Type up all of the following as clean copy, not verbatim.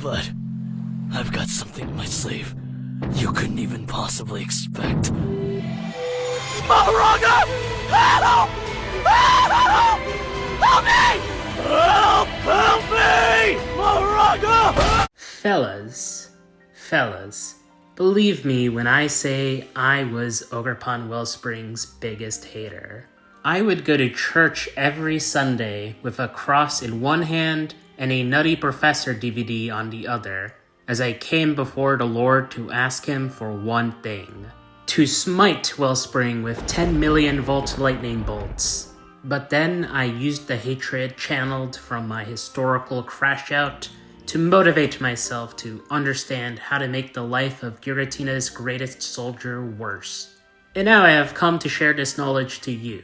But I've got something in my sleeve you couldn't even possibly expect. Moraga! Help! Help! Help me! Help me! Moraga! Fellas, believe me when I say I was Ogerpon-Wellspring's biggest hater. I would go to church every Sunday with a cross in one hand and a Nutty Professor DVD on the other, as I came before the Lord to ask him for one thing: to smite Wellspring with 10 million volt lightning bolts. But then I used the hatred channeled from my historical crash out to motivate myself to understand how to make the life of Giratina's greatest soldier worse. And now I have come to share this knowledge to you.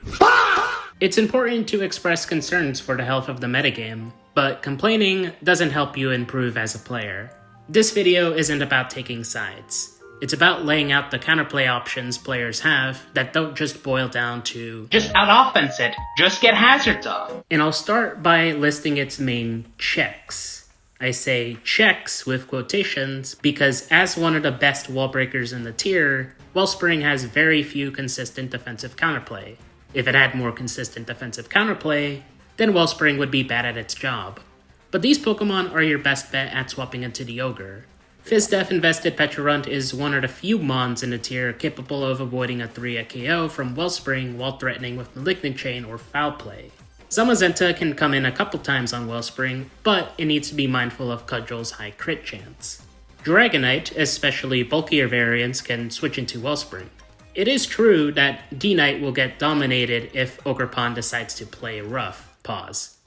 It's important to express concerns for the health of the metagame, but complaining doesn't help you improve as a player. This video isn't about taking sides. It's about laying out the counterplay options players have that don't just boil down to just out-offense it, just get hazards off. And I'll start by listing its main checks. I say checks with quotations because as one of the best wall breakers in the tier, Wellspring has very few consistent defensive counterplay. If it had more consistent defensive counterplay, then Wellspring would be bad at its job. But these Pokemon are your best bet at swapping into the Ogre. Fizdef invested Pecharunt is one of the few Mons in the tier capable of avoiding a 3-hit KO from Wellspring while threatening with Malignant Chain or Foul Play. Zamazenta can come in a couple times on Wellspring, but it needs to be mindful of Cudgel's high crit chance. Dragonite, especially bulkier variants, can switch into Wellspring. It is true that D-Knight will get dominated if Ogerpon decides to play rough,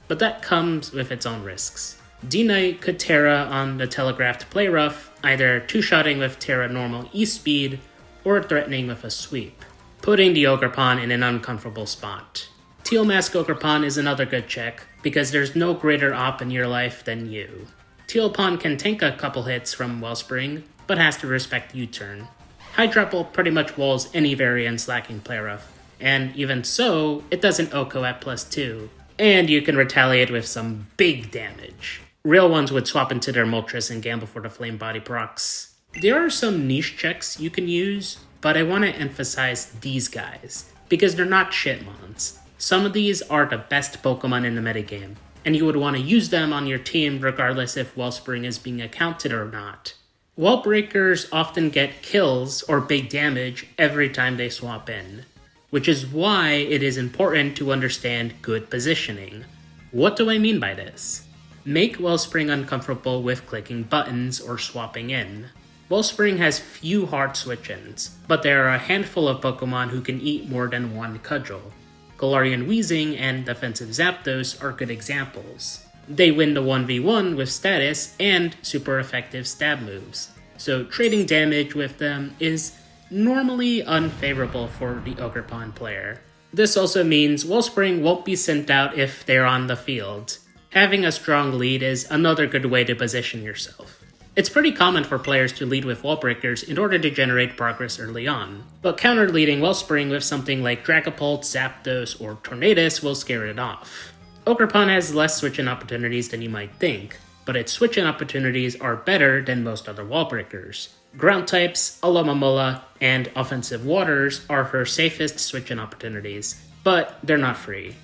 but that comes with its own risks. D-Knight could Terra on the telegraphed play rough, either two-shotting with Terra normal E-speed, or threatening with a sweep, putting the Ogerpon in an uncomfortable spot. Teal Mask Ogerpon is another good check, because there's no greater op in your life than you. Tealpon can tank a couple hits from Wellspring, but has to respect U-turn. Hydropple pretty much walls any variance lacking play rough, and even so, it doesn't OHKO at +2, and you can retaliate with some big damage. Real ones would swap into their Moltres and gamble for the Flame Body procs. There are some niche checks you can use, but I want to emphasize these guys, because they're not shitmons. Some of these are the best Pokemon in the metagame, and you would want to use them on your team regardless if Wellspring is being accounted or not. Wall breakers often get kills or big damage every time they swap in, which is why it is important to understand good positioning. What do I mean by this? Make Wellspring uncomfortable with clicking buttons or swapping in. Wellspring has few hard switch-ins, but there are a handful of Pokemon who can eat more than one Cudgel. Galarian Weezing and Defensive Zapdos are good examples. They win the 1v1 with status and super effective stab moves, so trading damage with them is normally unfavorable for the Ogerpon player. This also means Wellspring won't be sent out if they're on the field. Having a strong lead is another good way to position yourself. It's pretty common for players to lead with wall breakers in order to generate progress early on, but counter-leading Wellspring with something like Dragapult, Zapdos, or Tornadus will scare it off. Ogerpon has less switch-in opportunities than you might think, but its switch-in opportunities are better than most other wall breakers. Ground types, Alomomola, and Offensive Waters are her safest switch-in opportunities, but they're not free.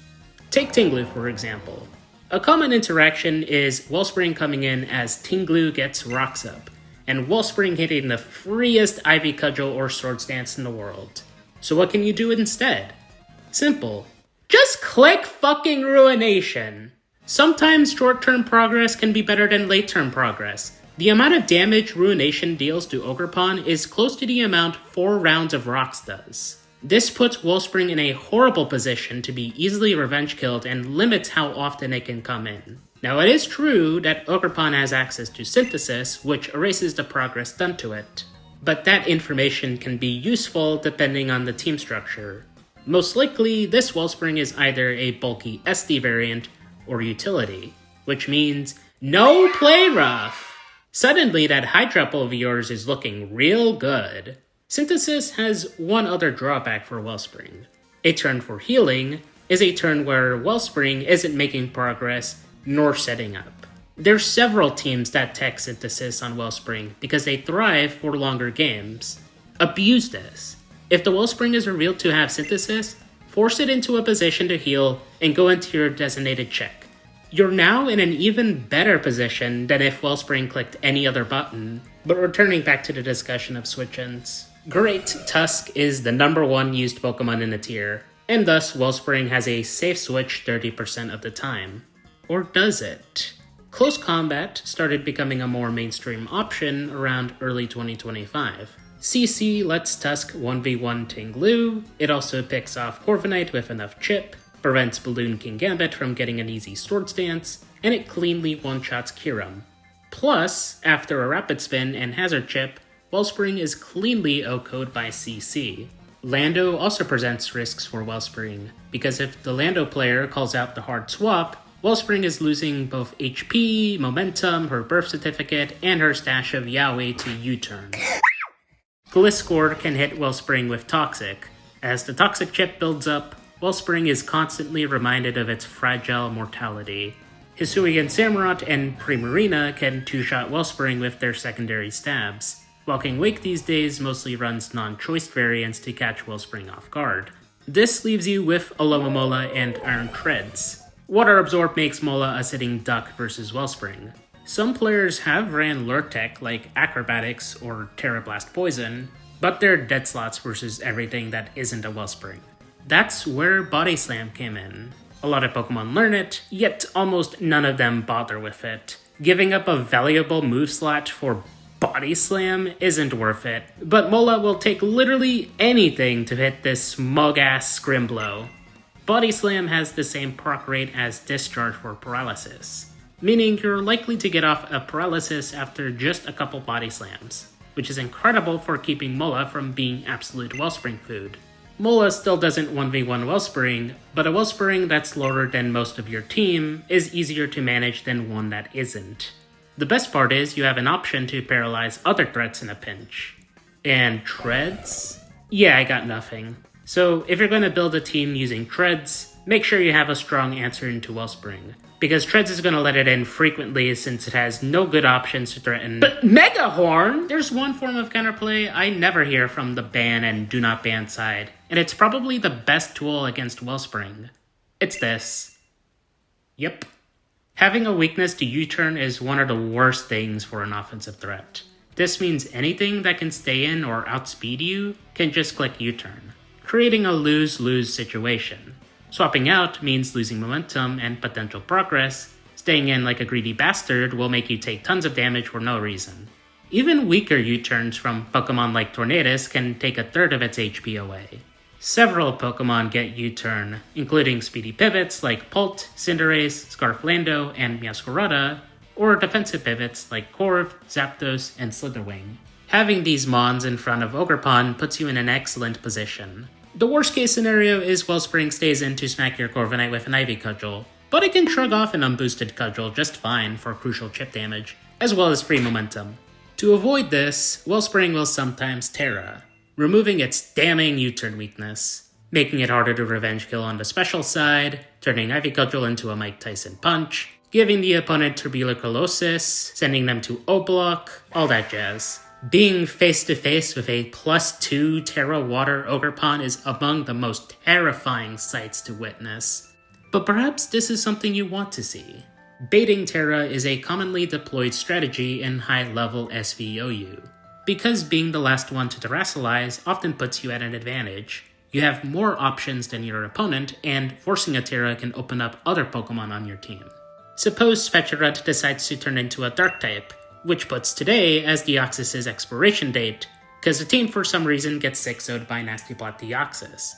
Take Tinglu for example. A common interaction is Wellspring coming in as Tinglu gets Rocks Up, and Wellspring hitting the freest Ivy Cudgel or Swords Dance in the world. So what can you do instead? Simple. Just click fucking Ruination! Sometimes short-term progress can be better than late-term progress. The amount of damage Ruination deals to Ogerpon is close to the amount 4 rounds of Rocks does. This puts Wellspring in a horrible position to be easily revenge killed and limits how often it can come in. Now it is true that Ogerpon has access to Synthesis, which erases the progress done to it, but that information can be useful depending on the team structure. Most likely, this Wellspring is either a bulky SD variant or utility, which means no play rough! Suddenly that Hydropple of yours is looking real good. Synthesis has one other drawback for Wellspring. A turn for healing is a turn where Wellspring isn't making progress nor setting up. There's several teams that tech synthesis on Wellspring because they thrive for longer games. Abuse this. If the Wellspring is revealed to have synthesis, force it into a position to heal and go into your designated check. You're now in an even better position than if Wellspring clicked any other button. But returning back to the discussion of switch-ins, Great Tusk is the #1 used Pokemon in the tier, and thus Wellspring has a safe switch 30% of the time. Or does it? Close combat started becoming a more mainstream option around early 2025. CC lets Tusk 1v1 Tinglu, it also picks off Corviknight with enough chip, prevents Balloon King Gambit from getting an easy sword stance, and it cleanly one-shots Kieran. Plus, after a Rapid Spin and Hazard Chip, Wellspring is cleanly OHKO'd by CC. Lando also presents risks for Wellspring, because if the Lando player calls out the hard swap, Wellspring is losing both HP, momentum, her birth certificate, and her stash of Yaoi to U-turn. Gliscor can hit Wellspring with Toxic. As the Toxic chip builds up, Wellspring is constantly reminded of its fragile mortality. Hisuian Samurott and Primarina can two-shot Wellspring with their secondary stabs, while King Wake these days mostly runs non-choice variants to catch Wellspring off guard. This leaves you with Alomomola and Iron Treads. Water Absorb makes Mola a sitting duck versus Wellspring. Some players have ran lure tech like Acrobatics or Terra Blast Poison, but they're dead slots versus everything that isn't a Wellspring. That's where Body Slam came in. A lot of Pokemon learn it, yet almost none of them bother with it. Giving up a valuable move slot for Body Slam isn't worth it, but Mola will take literally anything to hit this smug-ass Scrimblow. Body Slam has the same proc rate as Discharge for Paralysis, meaning you're likely to get off a Paralysis after just a couple Body Slams, which is incredible for keeping Mola from being absolute Wellspring food. Mola still doesn't 1v1 Wellspring, but a Wellspring that's lower than most of your team is easier to manage than one that isn't. The best part is you have an option to paralyze other threats in a pinch. And Treads? Yeah, I got nothing. So if you're going to build a team using Treads, make sure you have a strong answer into Wellspring, because Treads is going to let it in frequently since it has no good options to threaten. But Mega Horn! There's one form of counterplay I never hear from the ban and do not ban side, and it's probably the best tool against Wellspring. It's this. Yep. Having a weakness to U-turn is one of the worst things for an offensive threat. This means anything that can stay in or outspeed you can just click U-turn, creating a lose-lose situation. Swapping out means losing momentum and potential progress. Staying in like a greedy bastard will make you take tons of damage for no reason. Even weaker U-turns from Pokemon like Tornadus can take a third of its HP away. Several Pokemon get U-turn, including speedy pivots like Pult, Cinderace, Scarflando, and Meowscarada, or defensive pivots like Corv, Zapdos, and Slitherwing. Having these mons in front of Ogerpon puts you in an excellent position. The worst case scenario is Wellspring stays in to smack your Corviknight with an Ivy Cudgel, but it can shrug off an unboosted Cudgel just fine for crucial chip damage, as well as free momentum. To avoid this, Wellspring will sometimes Terra, removing its damning U-turn weakness, making it harder to revenge kill on the special side, turning Ivy Cudgel into a Mike Tyson punch, giving the opponent tuberculosis, sending them to O-Block, all that jazz. Being face-to-face with a +2 Terra Water Ogerpon is among the most terrifying sights to witness. But perhaps this is something you want to see. Baiting Terra is a commonly deployed strategy in high-level SVOU. Because being the last one to Terastalize often puts you at an advantage, you have more options than your opponent, and forcing a Terra can open up other Pokemon on your team. Suppose Spectrunt decides to turn into a Dark type, which puts today as Deoxys' expiration date, because the team for some reason gets 6-0'd by Nasty Plot Deoxys.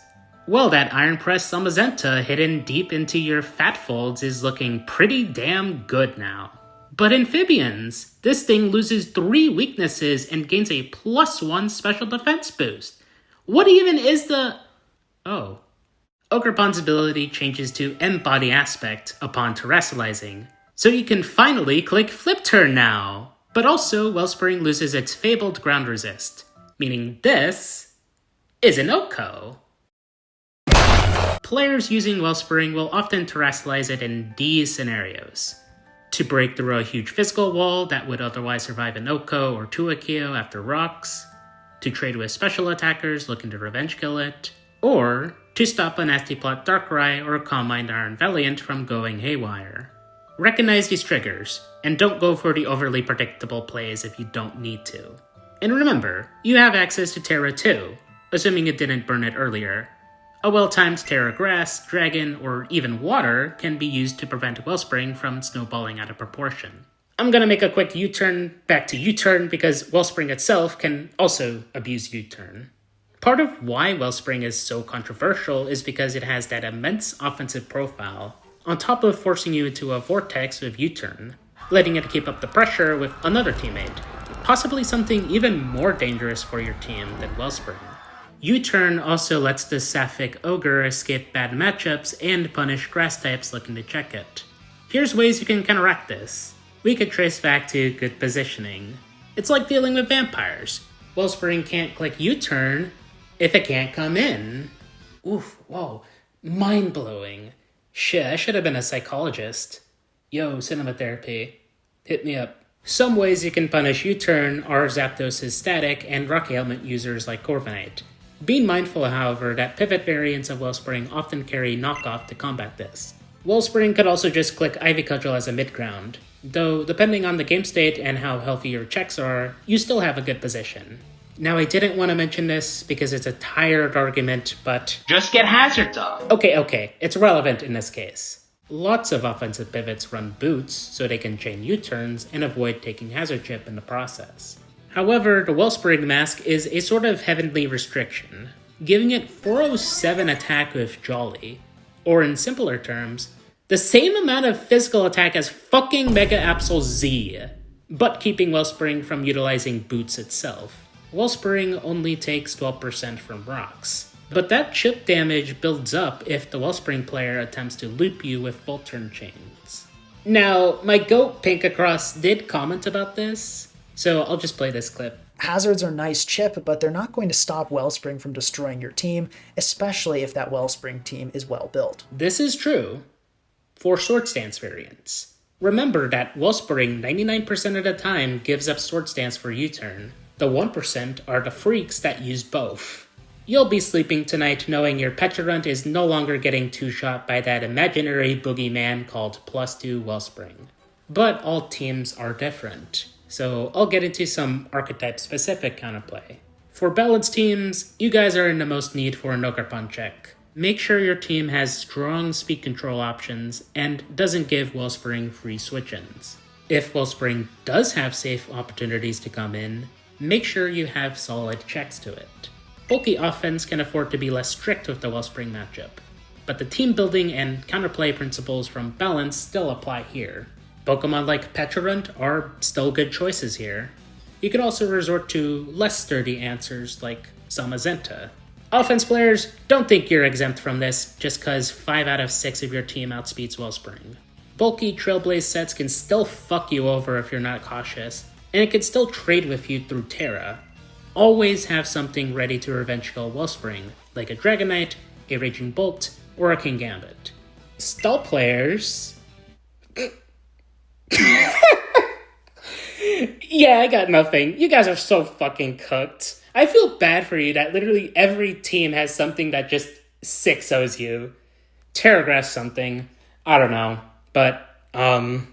Well, that Iron Press Zamazenta hidden deep into your fat folds is looking pretty damn good now. But Amphibians, this thing loses 3 weaknesses and gains a +1 special defense boost. What even is the... Oh. Ogerpon's ability changes to Embody Aspect upon Terastalizing, so you can finally click Flip Turn now! But also, Wellspring loses its fabled Ground Resist, meaning this is an OHKO. Players using Wellspring will often Terastalize it in these scenarios. to break through a huge physical wall that would otherwise survive an Oko or Tuakio after rocks, to trade with special attackers looking to revenge kill it, or to stop a nasty plot Darkrai or Carmine Iron Valiant from going haywire. Recognize these triggers, and don't go for the overly predictable plays if you don't need to. And remember, you have access to Terra too, assuming it didn't burn it earlier. A well-timed Terra Grass, Dragon, or even Water can be used to prevent Wellspring from snowballing out of proportion. I'm gonna make a quick U-turn back to U-turn because Wellspring itself can also abuse U-turn. Part of why Wellspring is so controversial is because it has that immense offensive profile, on top of forcing you into a vortex with U-turn, letting it keep up the pressure with another teammate, possibly something even more dangerous for your team than Wellspring. U-turn also lets the Sapphic Ogre escape bad matchups and punish grass types looking to check it. Here's ways you can counteract this. We could trace back to good positioning. It's like dealing with vampires. Wellspring can't click U-turn if it can't come in. Oof, whoa, mind-blowing. Shit, I should have been a psychologist. Yo, cinema therapy, hit me up. Some ways you can punish U-turn are Zapdos' static and Rocky Helmet users like Corviknight. Being mindful, however, that pivot variants of Wellspring often carry knockoff to combat this. Wellspring could also just click Ivy Cudgel as a mid-ground, though depending on the game state and how healthy your checks are, you still have a good position. Now I didn't want to mention this because it's a tired argument, but just get hazards off. Okay, it's relevant in this case. Lots of offensive pivots run boots so they can chain U-turns and avoid taking hazard chip in the process. However, the Wellspring mask is a sort of heavenly restriction, giving it 407 attack with Jolly, or in simpler terms, the same amount of physical attack as fucking Mega Absol Z, but keeping Wellspring from utilizing boots itself. Wellspring only takes 12% from rocks, but that chip damage builds up if the Wellspring player attempts to loop you with full turn chains. Now, my goat Pinkacross did comment about this, so I'll just play this clip. Hazards are nice chip, but they're not going to stop Wellspring from destroying your team, especially if that Wellspring team is well built. This is true for Sword Stance variants. Remember that Wellspring 99% of the time gives up Sword Stance for U-turn. The 1% are the freaks that use both. You'll be sleeping tonight knowing your Petulant is no longer getting two-shot by that imaginary boogeyman called +2 Wellspring. But all teams are different, so I'll get into some archetype-specific counterplay. For balanced teams, you guys are in the most need for an Ogerpon check. Make sure your team has strong speed control options and doesn't give Wellspring free switch-ins. If Wellspring does have safe opportunities to come in, make sure you have solid checks to it. Bulky offense can afford to be less strict with the Wellspring matchup, but the team building and counterplay principles from balance still apply here. Pokemon like Petulant are still good choices here. You could also resort to less sturdy answers like Zamazenta. Offense players, don't think you're exempt from this just cause 5 out of 6 of your team outspeeds Wellspring. Bulky Trailblaze sets can still fuck you over if you're not cautious, and it can still trade with you through Terra. Always have something ready to revenge kill Wellspring, like a Dragonite, a Raging Bolt, or a Kingambit. Stall players... Yeah, I got nothing. You guys are so fucking cooked. I feel bad for you that literally every team has something that just 6-0s you. Terragrass something. I don't know. But,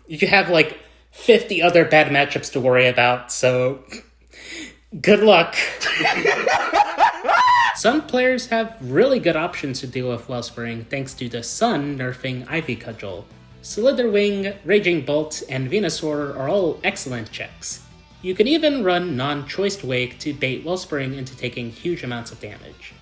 you have like 50 other bad matchups to worry about, so good luck. Some players have really good options to deal with Wellspring thanks to the Sun nerfing Ivy Cudgel. Slitherwing, Raging Bolt, and Venusaur are all excellent checks. You can even run non-choiced Wake to bait Wellspring into taking huge amounts of damage.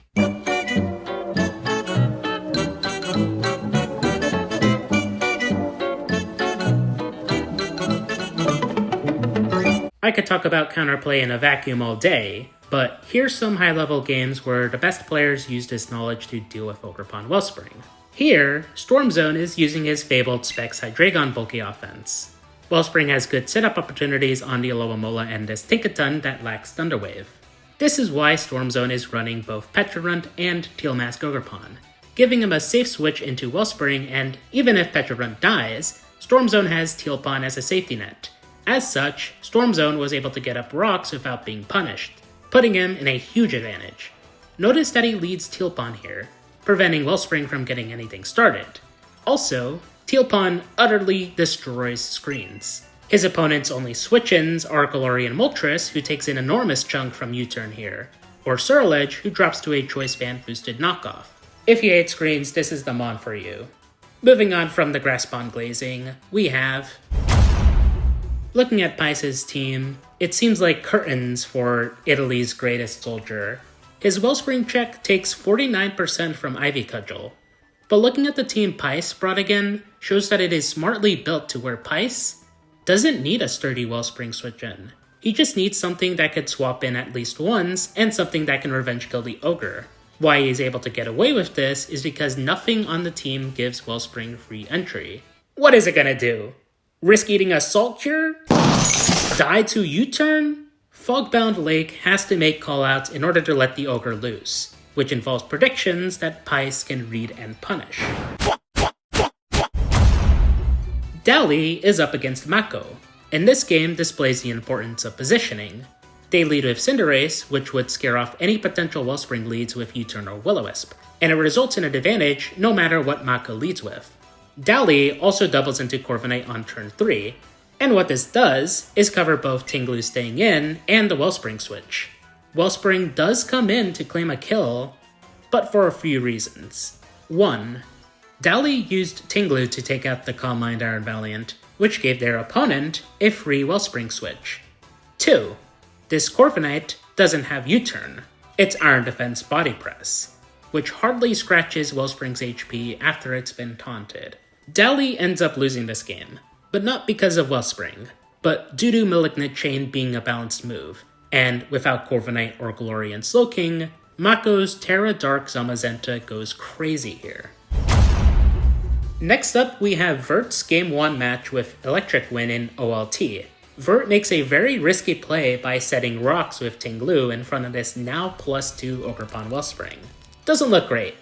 I could talk about counterplay in a vacuum all day, but here's some high-level games where the best players use this knowledge to deal with Ogerpon-Wellspring. Here, Stormzone is using his fabled Specs Hydreigon bulky offense. Wellspring has good setup opportunities on the Alomomola and this Tinkaton that lacks Thunderwave. This is why Stormzone is running both Petulant and Teal Mask Ogerpon, giving him a safe switch into Wellspring, and even if Petulant dies, Storm Zone has Teal Pawn as a safety net. As such, Storm Zone was able to get up rocks without being punished, putting him in a huge advantage. Notice that he leads Teal Pawn here, preventing Wellspring from getting anything started. Also, Teal Pawn utterly destroys screens. His opponents only switch-ins are Golori and Moltres, who takes an enormous chunk from U-turn here, or Surledge, who drops to a Choice Band boosted knockoff. If you hate screens, this is the mon for you. Moving on from the Graspon glazing, we have... Looking at Pais's team, it seems like curtains for Italy's greatest soldier. His Wellspring check takes 49% from Ivy Cudgel. But looking at the team Pais brought again shows that it is smartly built to where Pais doesn't need a sturdy Wellspring switch-in. He just needs something that could swap in at least once, and something that can revenge kill the Ogre. Why he's able to get away with this is because nothing on the team gives Wellspring free entry. What is it gonna do? Risk eating a Salt Cure? Die to U-turn? Fogbound Lake has to make callouts in order to let the Ogre loose, which involves predictions that Pais can read and punish. Dali is up against Mako, and this game displays the importance of positioning. They lead with Cinderace, which would scare off any potential Wellspring leads with U-turn or Will-O-Wisp, and it results in an advantage no matter what Mako leads with. Dali also doubles into Corviknight on turn 3, and what this does is cover both Tinglu staying in and the Wellspring switch. Wellspring does come in to claim a kill, but for a few reasons. 1. Dali used Tinglu to take out the Calm Mind Iron Valiant, which gave their opponent a free Wellspring switch. 2. This Corviknight doesn't have U-turn, it's Iron Defense Body Press, which hardly scratches Wellspring's HP after it's been taunted. Dali ends up losing this game, but not because of Wellspring, but due to Malignant Chain being a balanced move, and without Corviknight or Glory and Slowking, Mako's Terra Dark Zamazenta goes crazy here. Next up, we have Vert's Game 1 match with Electric Wind in OLT. Vert makes a very risky play by setting rocks with Tinglu in front of this now +2 Ogerpon-Wellspring. Doesn't look great,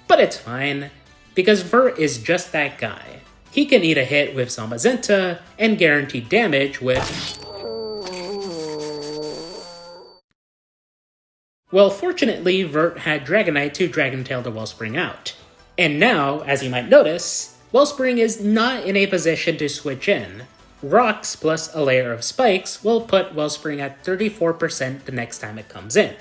but it's fine, because Vert is just that guy. He can eat a hit with Zamazenta and guarantee damage with... Well, fortunately, Vert had Dragonite to Dragon Tail the Wellspring out. And now, as you might notice, Wellspring is not in a position to switch in. Rocks plus a layer of spikes will put Wellspring at 34% the next time it comes in.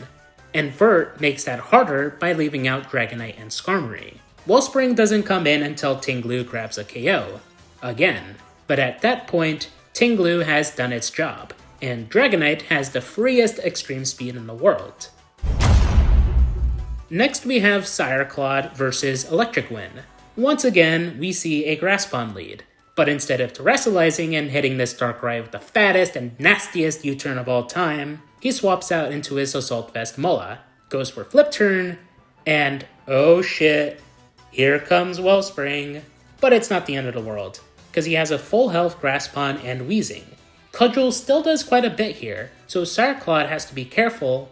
And Vert makes that harder by leaving out Dragonite and Skarmory. Wellspring doesn't come in until Tinglu grabs a KO. Again. But at that point, Tinglu has done its job, and Dragonite has the freest extreme speed in the world. Next we have Sireclad versus Electric Wind. Once again, we see a Graspon lead, but instead of Terastalizing and hitting this Darkrai with the fattest and nastiest U-turn of all time, he swaps out into his Assault Vest Mola, goes for Flip Turn, and oh shit, here comes Wellspring. But it's not the end of the world, because he has a full health Graspon and Weezing. Cudgel still does quite a bit here, so Sireclad has to be careful.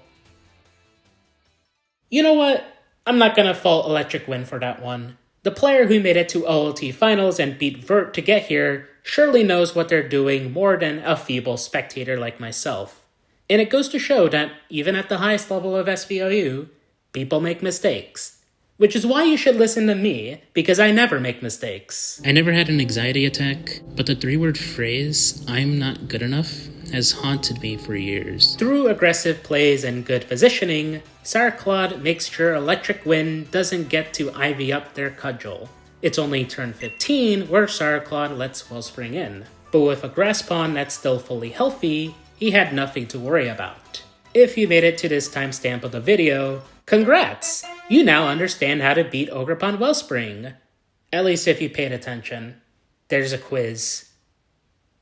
You know what? I'm not gonna fault Electric Wind for that one. The player who made it to OLT Finals and beat Vert to get here surely knows what they're doing more than a feeble spectator like myself. And it goes to show that even at the highest level of SVOU, people make mistakes. Which is why you should listen to me, because I never make mistakes. I never had an anxiety attack, but the 3-word phrase, "I'm not good enough," has haunted me for years. Through aggressive plays and good positioning, Sireclad makes sure Electric Wind doesn't get to Ivy up their Cudgel. It's only turn 15 where Sireclad lets Wellspring in, but with a Graspon that's still fully healthy, he had nothing to worry about. If you made it to this timestamp of the video, congrats! You now understand how to beat Ogerpon-Wellspring. At least if you paid attention. There's a quiz.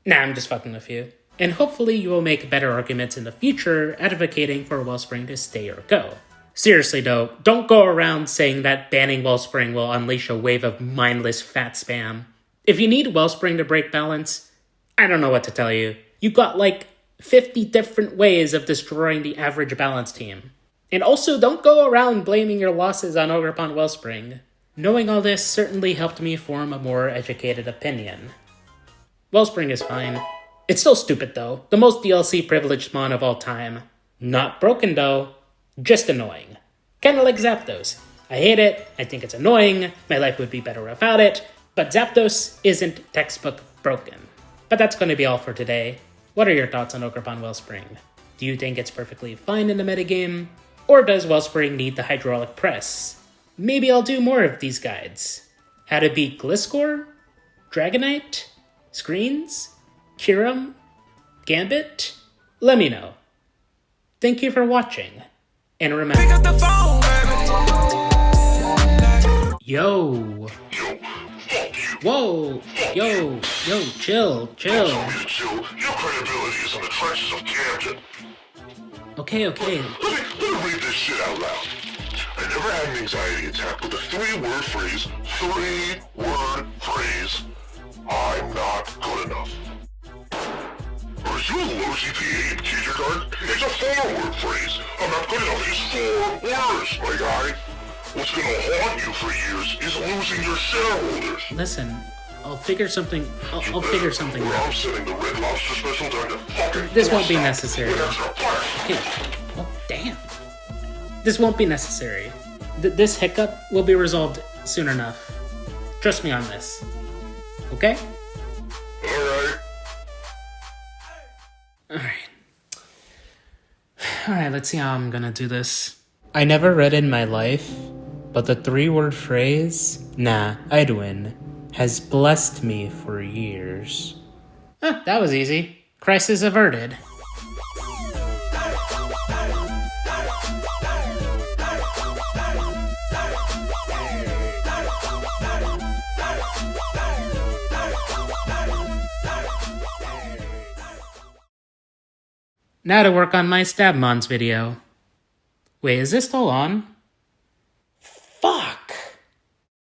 Nah, I'm just fucking with you. And hopefully you will make better arguments in the future advocating for Wellspring to stay or go. Seriously though, don't go around saying that banning Wellspring will unleash a wave of mindless fat spam. If you need Wellspring to break balance, I don't know what to tell you. You got like 50 different ways of destroying the average balance team. And also don't go around blaming your losses on Ogerpon-Wellspring. Knowing all this certainly helped me form a more educated opinion. Wellspring is fine. It's still stupid though. The most DLC privileged mon of all time. Not broken though, just annoying. Kinda like Zapdos. I hate it, I think it's annoying, my life would be better without it, but Zapdos isn't textbook broken. But that's going to be all for today. What are your thoughts on Ogerpon-Wellspring? Do you think it's perfectly fine in the metagame? Or does Wellspring need the hydraulic press? Maybe I'll do more of these guides. How to beat Gliscor? Dragonite? Screens? Kieran? Gambit? Let me know. Thank you for watching. And remember... Pick up the phone, baby. Yo. Whoa. Yo, chill. Your credibility is in the trenches of Camden. Okay. Let me read this shit out loud. I never had an anxiety attack with a three-word phrase. I'm not good enough. Are you a low GPA in kindergarten? It's a four-word phrase. I'm not good enough is 4 words, my guy. What's gonna haunt you for years is losing your shareholders. Listen, I'll figure something. I'll figure something out. I'm sending the Red Lobster special down to fucking. This won't be necessary. Okay. Oh damn. This won't be necessary. This hiccup will be resolved soon enough. Trust me on this. Okay? Alright, let's see how I'm gonna do this. I never read in my life, but the 3-word phrase, nah, I'd win, has blessed me for years. That was easy. Crisis averted. Now to work on my Stabmons video. Wait, is this still on?